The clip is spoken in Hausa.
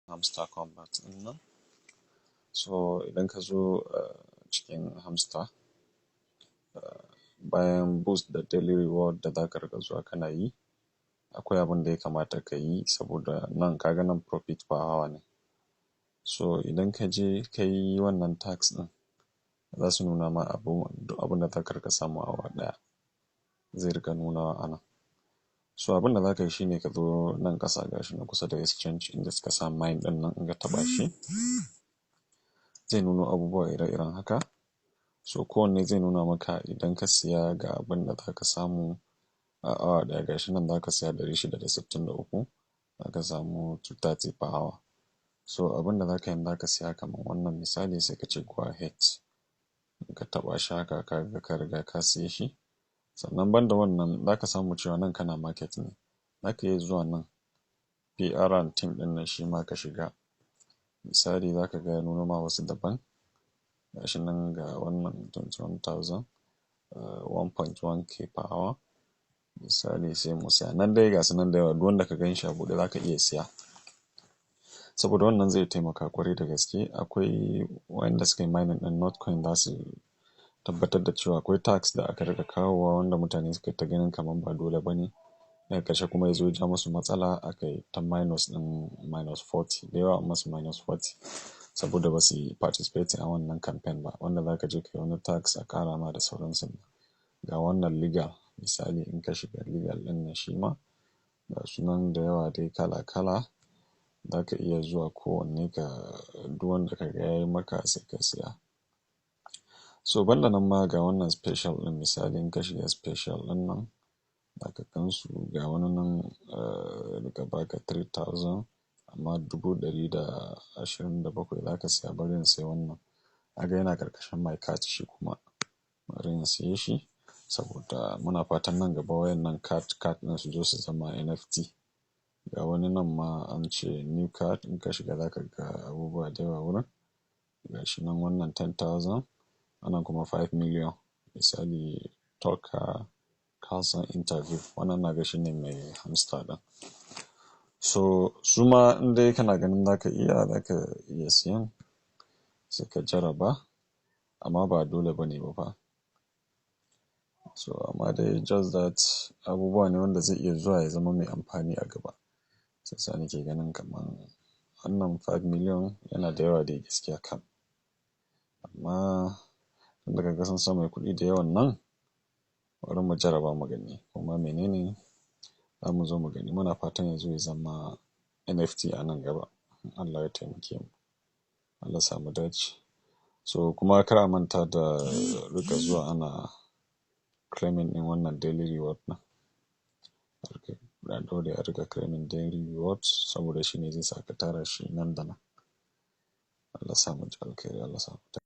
hamster combat ɗin nan. So idan ka zo cikin hamster, bayan boost da daily reward da za ka riga zuwa kana yi, akwai abin da ya kamata ka yi saboda nan kaga nan profit per hour ne. So idan ka je ka yi wannan tax ɗin, za su nuna ma abin da za ka riga samu a awa ɗaya zai riga nunawa a nan. So abin da za ka yi shi ne ka zo nan ƙasa gashi na kusa da exchange inda suka sa mine ɗin nan in ka taɓa shi, zai nuno abubuwa ire-iren haka. So kowanne zai nuna maka idan ka siya ga abin da za ka samu a awa ɗaya, gashi nan za ka siya 663, za ka samu 230 per hour. So abin da za ka yi za ka siya kamar wannan misali sai ka ce go ahead. In ka taɓa shi haka ka riga ka siye shi. Sannan banda wannan za ka samu cewa nan kana market ne. Za ka iya zuwa nan PR and team ɗin nan shi ma ka shiga. Misali za ka ga ya nuno ma wasu daban. Gashi nan ga wannan 21,000, 1.1k per hour. Misali sai mu siya. Nan dai ga su nan da yawa, duk wanda ka gan shi a buɗe za ka iya siya. Saboda wannan zai taimaka ƙwarai da gaske. Akwai wanda suka yi mining ɗin Notcoin za su tabbatar da cewa akwai tax da aka riga kawowa wanda mutane suka ta ganin kamar ba dole ba ne. Daga ƙarshe kuma ya zo ya ja musu matsala aka yi ta minus ɗin -40. Da yawa masu -40 saboda ba su yi participate a wannan campaign ba, wanda za ka je ka yi wani tax a ƙara ma da sauransu. Ga wannan legal, misali in ka shiga legal ɗin nan shi ma ga sunan da yawa dai kala-kala. Za ka iya zuwa kowanne ka duk wanda ka ga ya yi maka sai ka siya. So banda nan ma ga wannan special ɗin, misali in ka shiga special ɗin nan za ka gansu ga wani nan daga baka 3,000 amma 127,000 za ka siya. Bari in sai wannan. Kaga yana ƙarƙashin my card shi kuma. Bari in siye shi saboda muna fatan nan gaba wayannan card ɗin su zo su zama NFT. Ga wani nan ma an ce new card, in ka shiga za ka ga abubuwa da yawa wurin. Gashi nan wannan 10,000, wannan kuma 5 million. Misali Tucker Carlson interview, wannan na ga shi ne mai hamster ɗin. So su ma in dai kana ganin za ka iya siyan sai ka jaraba, amma ba dole ba ne ba fa. So amma dai just that abubuwa ne wanda zai iya zuwa ya zama mai amfani a gaba. Sassa nake ganin kamar wannan 5 million yana da yawa dai gaskiya kam. Amma tun daga ga sun sa mai kuɗi da yawan nan, bari mu jaraba mu gani. Kuma menene za mu zo mu gani. Muna fatan ya zo ya zama NFT a nan gaba. Allah ya taimake mu. Allah sa mu dace. So kuma kar a manta da riƙa zuwa ana claiming ɗin wannan daily reward na. Da dole a riƙa claiming daily rewards saboda shi ne zai sa ka tara shi nan da nan. Allah sa mu ji alkhairi, Allah sa mu dace.